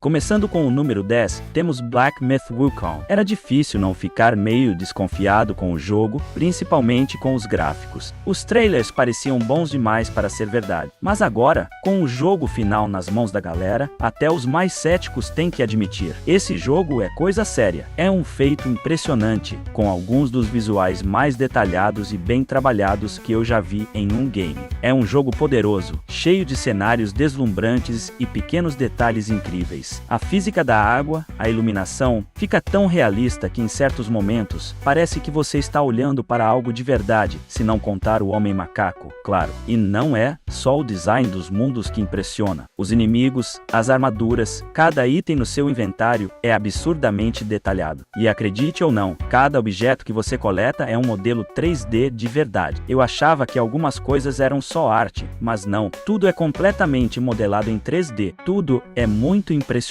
Começando com o número 10, temos Black Myth Wukong. Era difícil não ficar meio desconfiado com o jogo, principalmente com os gráficos. Os trailers pareciam bons demais para ser verdade. Mas agora, com o jogo final nas mãos da galera, até os mais céticos têm que admitir. Esse jogo é coisa séria. É um feito impressionante, com alguns dos visuais mais detalhados e bem trabalhados que eu já vi em um game. É um jogo poderoso, cheio de cenários deslumbrantes e pequenos detalhes incríveis. A física da água, a iluminação, fica tão realista que em certos momentos parece que você está olhando para algo de verdade, se não contar o Homem Macaco, claro. E não é só o design dos mundos que impressiona. Os inimigos, as armaduras, cada item no seu inventário é absurdamente detalhado. E acredite ou não, cada objeto que você coleta é um modelo 3D de verdade. Eu achava que algumas coisas eram só arte, mas não, tudo é completamente modelado em 3D. Tudo é muito impressionante.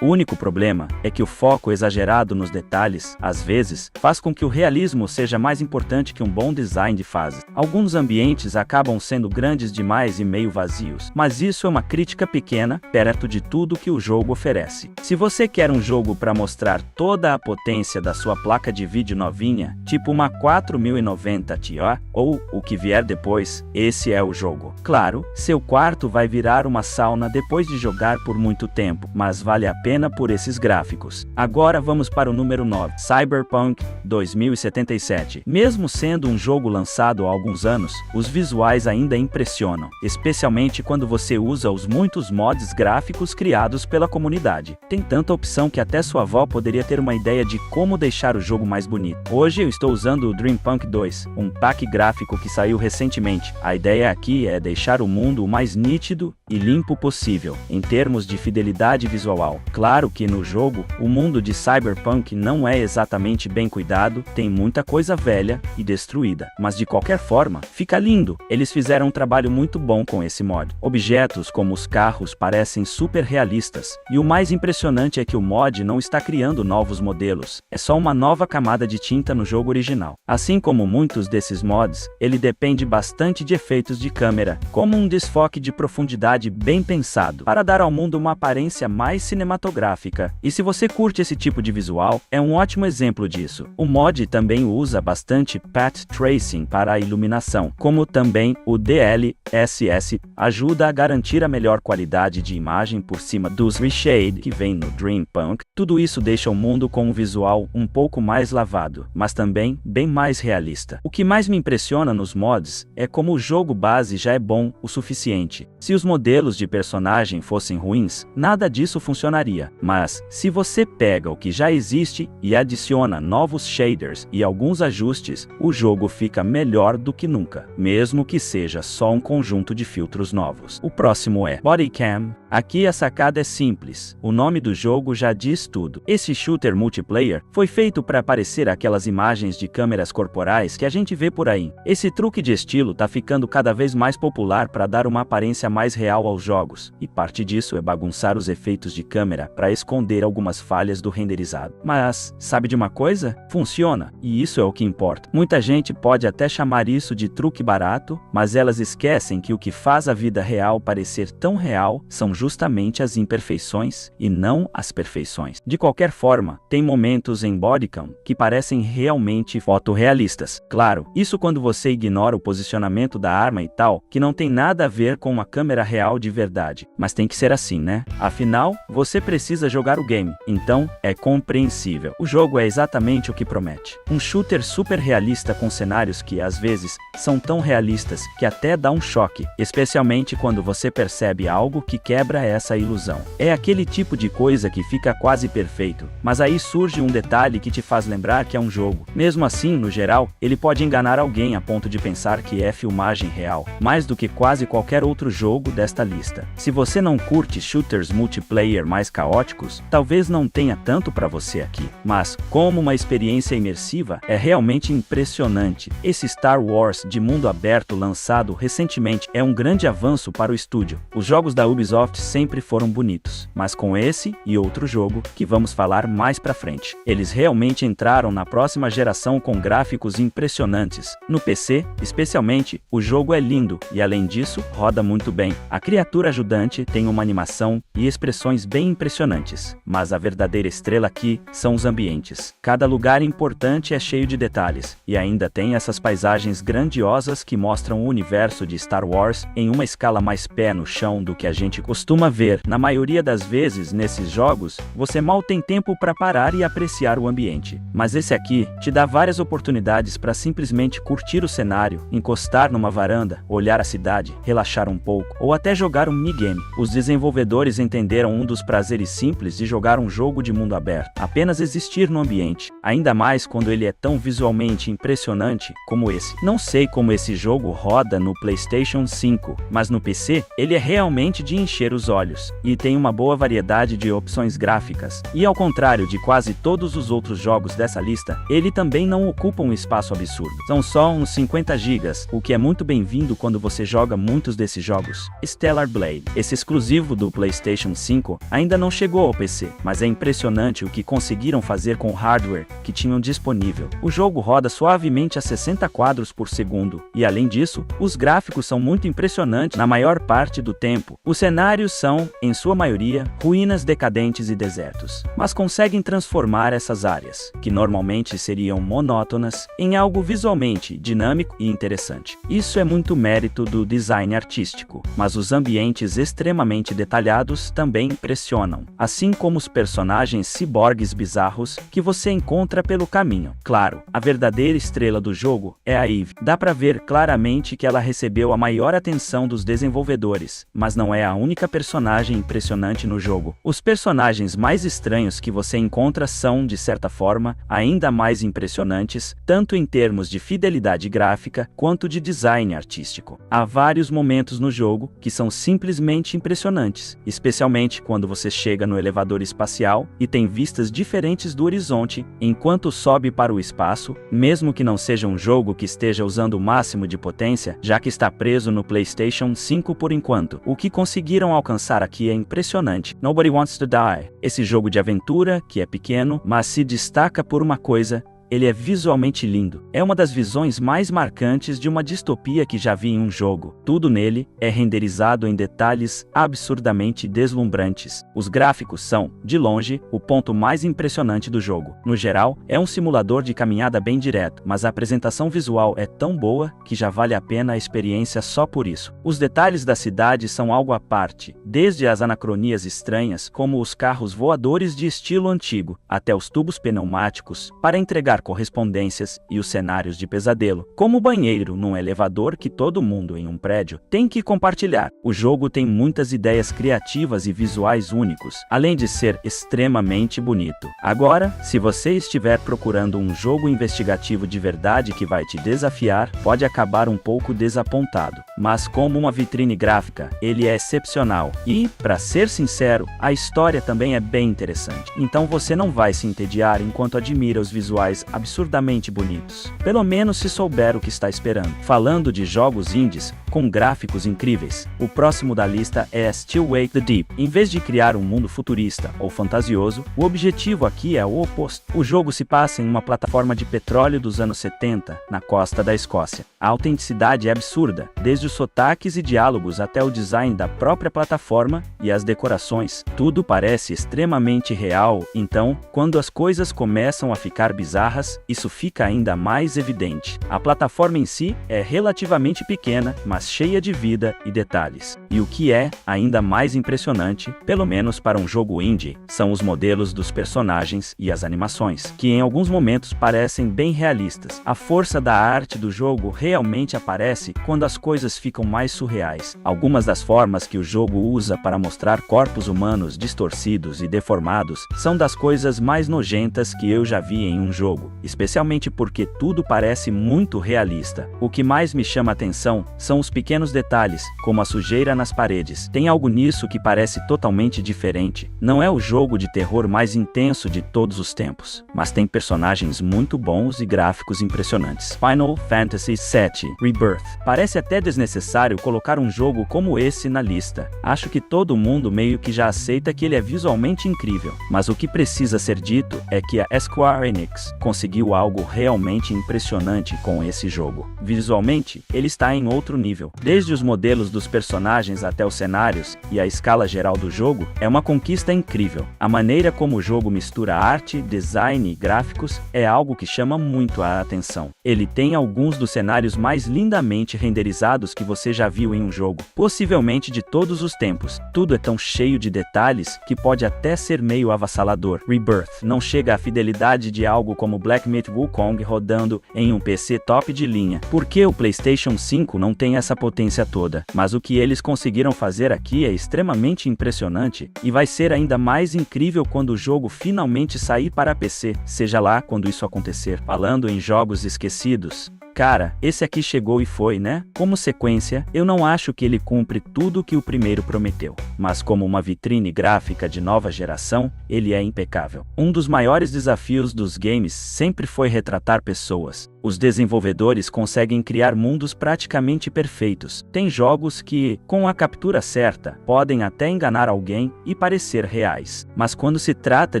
O único problema é que o foco exagerado nos detalhes, às vezes, faz com que o realismo seja mais importante que um bom design de fases. Alguns ambientes acabam sendo grandes demais e meio vazios, mas isso é uma crítica pequena perto de tudo que o jogo oferece. Se você quer um jogo para mostrar toda a potência da sua placa de vídeo novinha, tipo uma 4090 Ti ou o que vier depois, esse é o jogo. Claro, seu quarto vai virar uma sauna depois de jogar por muito tempo, mas vale a pena por esses gráficos. Agora vamos para o número 9, Cyberpunk 2077. Mesmo sendo um jogo lançado há alguns anos, os visuais ainda impressionam, especialmente quando você usa os muitos mods gráficos criados pela comunidade. Tem tanta opção que até sua avó poderia ter uma ideia de como deixar o jogo mais bonito. Hoje eu estou usando o Dreampunk 2, um pack gráfico que saiu recentemente. A ideia aqui é deixar o mundo o mais nítido e limpo possível, em termos de fidelidade visual. Claro que no jogo, o mundo de Cyberpunk não é exatamente bem cuidado, tem muita coisa velha e destruída, mas de qualquer forma, fica lindo. Eles fizeram um trabalho muito bom com esse mod. Objetos como os carros parecem super realistas, e o mais impressionante é que o mod não está criando novos modelos, é só uma nova camada de tinta no jogo original. Assim como muitos desses mods, ele depende bastante de efeitos de câmera, como um desfoque de profundidade bem pensado, para dar ao mundo uma aparência mais cinematográfica. E se você curte esse tipo de visual, é um ótimo exemplo disso. O mod também usa bastante path tracing para a iluminação, como também o DLSS ajuda a garantir a melhor qualidade de imagem por cima dos reshade que vem no Dreampunk. Tudo isso deixa o mundo com um visual um pouco mais lavado, mas também bem mais realista. O que mais me impressiona nos mods é como o jogo base já é bom o suficiente. Se os modelos de personagem fossem ruins, nada disso funcionaria. Mas, se você pega o que já existe e adiciona novos shaders e alguns ajustes, o jogo fica melhor do que nunca, mesmo que seja só um conjunto de filtros novos. O próximo é Bodycam. Aqui a sacada é simples, o nome do jogo já diz tudo. Esse shooter multiplayer foi feito para parecer aquelas imagens de câmeras corporais que a gente vê por aí. Esse truque de estilo tá ficando cada vez mais popular para dar uma aparência mais real aos jogos, e parte disso é bagunçar os efeitos de câmera para esconder algumas falhas do renderizado. Mas, sabe de uma coisa? Funciona, e isso é o que importa. Muita gente pode até chamar isso de truque barato, mas elas esquecem que o que faz a vida real parecer tão real são justamente as imperfeições e não as perfeições. De qualquer forma, tem momentos em Bodycam que parecem realmente fotorrealistas. Claro, isso quando você ignora o posicionamento da arma e tal, que não tem nada a ver com uma câmera real de verdade. Mas tem que ser assim, né? Afinal, você precisa jogar o game, então é compreensível. O jogo é exatamente o que promete. Um shooter super realista com cenários que, às vezes, são tão realistas que até dá um choque, especialmente quando você percebe algo que quebra essa ilusão. É aquele tipo de coisa que fica quase perfeito, mas aí surge um detalhe que te faz lembrar que é um jogo. Mesmo assim, no geral, ele pode enganar alguém a ponto de pensar que é filmagem real, mais do que quase qualquer outro jogo desta lista. Se você não curte shooters multiplayer mais caóticos, talvez não tenha tanto para você aqui, mas, como uma experiência imersiva, é realmente impressionante. Esse Star Wars de mundo aberto lançado recentemente é um grande avanço para o estúdio. Os jogos da Ubisoft sempre foram bonitos, mas com esse e outro jogo, que vamos falar mais pra frente, eles realmente entraram na próxima geração com gráficos impressionantes. No PC, especialmente, o jogo é lindo e além disso, roda muito bem. A criatura ajudante tem uma animação e expressões bem impressionantes, mas a verdadeira estrela aqui são os ambientes. Cada lugar importante é cheio de detalhes, e ainda tem essas paisagens grandiosas que mostram o universo de Star Wars em uma escala mais pé no chão do que a gente costuma ver. Na maioria das vezes, nesses jogos, você mal tem tempo para parar e apreciar o ambiente. Mas esse aqui te dá várias oportunidades para simplesmente curtir o cenário, encostar numa varanda, olhar a cidade, relaxar um pouco, ou até jogar um minigame. Os desenvolvedores entenderam um dos prazeres simples de jogar um jogo de mundo aberto, apenas existir no ambiente, ainda mais quando ele é tão visualmente impressionante como esse. Não sei como esse jogo roda no PlayStation 5, mas no PC, ele é realmente de encher os olhos, e tem uma boa variedade de opções gráficas, e ao contrário de quase todos os outros jogos dessa lista, ele também não ocupa um espaço absurdo. São só uns 50 GB, o que é muito bem-vindo quando você joga muitos desses jogos. Stellar Blade. Esse exclusivo do PlayStation 5 ainda não chegou ao PC, mas é impressionante o que conseguiram fazer com o hardware que tinham disponível. O jogo roda suavemente a 60 quadros por segundo, e além disso, os gráficos são muito impressionantes na maior parte do tempo. Os cenários são, em sua maioria, ruínas decadentes e desertos, mas conseguem transformar essas áreas, que normalmente seriam monótonas, em algo visualmente dinâmico e interessante. Isso é muito mérito do design artístico, mas os ambientes extremamente detalhados também impressionam, assim como os personagens ciborgues bizarros que você encontra pelo caminho. Claro, a verdadeira estrela do jogo é a Eve. Dá pra ver claramente que ela recebeu a maior atenção dos desenvolvedores, mas não é a única personagem impressionante no jogo. Os personagens mais estranhos que você encontra são, de certa forma, ainda mais impressionantes, tanto em termos de fidelidade gráfica quanto de design artístico. Há vários momentos no jogo que são simplesmente impressionantes, especialmente quando você chega no elevador espacial e tem vistas diferentes do horizonte enquanto sobe para o espaço, mesmo que não seja um jogo que esteja usando o máximo de potência, já que está preso no PlayStation 5 por enquanto. O que conseguiram alcançar aqui é impressionante. Nobody Wants to Die. Esse jogo de aventura, que é pequeno, mas se destaca por uma coisa: ele é visualmente lindo. É uma das visões mais marcantes de uma distopia que já vi em um jogo. Tudo nele é renderizado em detalhes absurdamente deslumbrantes. Os gráficos são, de longe, o ponto mais impressionante do jogo. No geral, é um simulador de caminhada bem direto, mas a apresentação visual é tão boa que já vale a pena a experiência só por isso. Os detalhes da cidade são algo à parte, desde as anacronias estranhas, como os carros voadores de estilo antigo, até os tubos pneumáticos para entregar correspondências e os cenários de pesadelo, como o banheiro num elevador que todo mundo em um prédio tem que compartilhar. O jogo tem muitas ideias criativas e visuais únicos, além de ser extremamente bonito. Agora, se você estiver procurando um jogo investigativo de verdade que vai te desafiar, pode acabar um pouco desapontado. Mas como uma vitrine gráfica, ele é excepcional e, para ser sincero, a história também é bem interessante. Então você não vai se entediar enquanto admira os visuais absurdamente bonitos, pelo menos se souber o que está esperando. Falando de jogos indies com gráficos incríveis, o próximo da lista é Still Wake the Deep. Em vez de criar um mundo futurista ou fantasioso, o objetivo aqui é o oposto. O jogo se passa em uma plataforma de petróleo dos anos 70, na costa da Escócia. A autenticidade é absurda, desde os sotaques e diálogos até o design da própria plataforma e as decorações. Tudo parece extremamente real, então, quando as coisas começam a ficar bizarras, isso fica ainda mais evidente. A plataforma em si é relativamente pequena, mas cheia de vida e detalhes. E o que é ainda mais impressionante, pelo menos para um jogo indie, são os modelos dos personagens e as animações, que em alguns momentos parecem bem realistas. A força da arte do jogo realmente aparece quando as coisas ficam mais surreais. Algumas das formas que o jogo usa para mostrar corpos humanos distorcidos e deformados são das coisas mais nojentas que eu já vi em um jogo, especialmente porque tudo parece muito realista. O que mais me chama a atenção são os pequenos detalhes, como a sujeira nas paredes. Tem algo nisso que parece totalmente diferente. Não é o jogo de terror mais intenso de todos os tempos, mas tem personagens muito bons e gráficos impressionantes. Final Fantasy VII Rebirth. Parece até desnecessário colocar um jogo como esse na lista. Acho que todo mundo meio que já aceita que ele é visualmente incrível, mas o que precisa ser dito é que a Square Enix conseguiu conseguiu algo realmente impressionante com esse jogo. Visualmente, ele está em outro nível. Desde os modelos dos personagens até os cenários e a escala geral do jogo, é uma conquista incrível. A maneira como o jogo mistura arte, design e gráficos é algo que chama muito a atenção. Ele tem alguns dos cenários mais lindamente renderizados que você já viu em um jogo, possivelmente de todos os tempos. Tudo é tão cheio de detalhes que pode até ser meio avassalador. Rebirth não chega à fidelidade de algo como Black Myth Wukong rodando em um PC top de linha, porque o PlayStation 5 não tem essa potência toda. Mas o que eles conseguiram fazer aqui é extremamente impressionante e vai ser ainda mais incrível quando o jogo finalmente sair para PC, seja lá quando isso acontecer. Falando em jogos esquecidos, cara, esse aqui chegou e foi, né? Como sequência, eu não acho que ele cumpre tudo o que o primeiro prometeu, mas como uma vitrine gráfica de nova geração, ele é impecável. Um dos maiores desafios dos games sempre foi retratar pessoas. Os desenvolvedores conseguem criar mundos praticamente perfeitos. Tem jogos que, com a captura certa, podem até enganar alguém e parecer reais. Mas quando se trata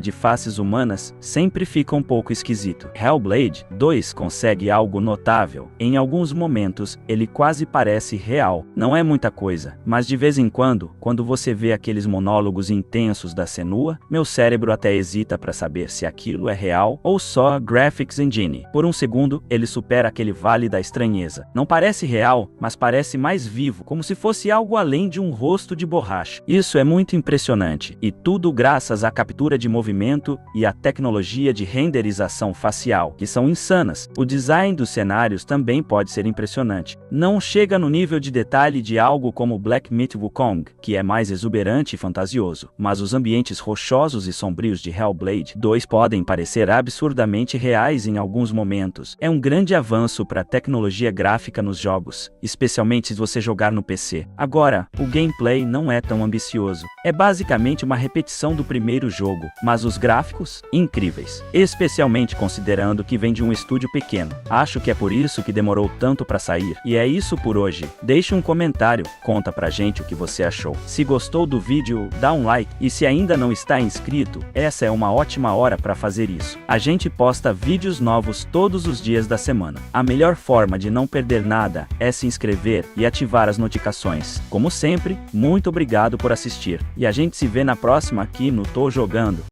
de faces humanas, sempre fica um pouco esquisito. Hellblade 2 consegue algo notável. Em alguns momentos, ele quase parece real. Não é muita coisa, mas de vez em quando você vê aqueles monólogos intensos da Senua, meu cérebro até hesita para saber se aquilo é real ou só Graphics Engine. Por um segundo, ele supera aquele vale da estranheza. Não parece real, mas parece mais vivo, como se fosse algo além de um rosto de borracha. Isso é muito impressionante, e tudo graças à captura de movimento e à tecnologia de renderização facial, que são insanas. O design dos cenários também pode ser impressionante. Não chega no nível de detalhe de algo como Black Myth Wukong, que é mais exuberante e fantasioso, mas os ambientes rochosos e sombrios de Hellblade 2 podem parecer absurdamente reais em alguns momentos. É um grande avanço para a tecnologia gráfica nos jogos, especialmente se você jogar no PC. Agora, o gameplay não é tão ambicioso. É basicamente uma repetição do primeiro jogo, mas os gráficos, incríveis. Especialmente considerando que vem de um estúdio pequeno. Acho que é por isso que demorou tanto para sair. E é isso por hoje. Deixe um comentário, conta pra gente o que você achou. Se gostou do vídeo, dá um like. E se ainda não está inscrito, essa é uma ótima hora para fazer isso. A gente posta vídeos novos todos os dias da semana. A melhor forma de não perder nada é se inscrever e ativar as notificações. Como sempre, muito obrigado por assistir. E a gente se vê na próxima aqui no Tô Jogando.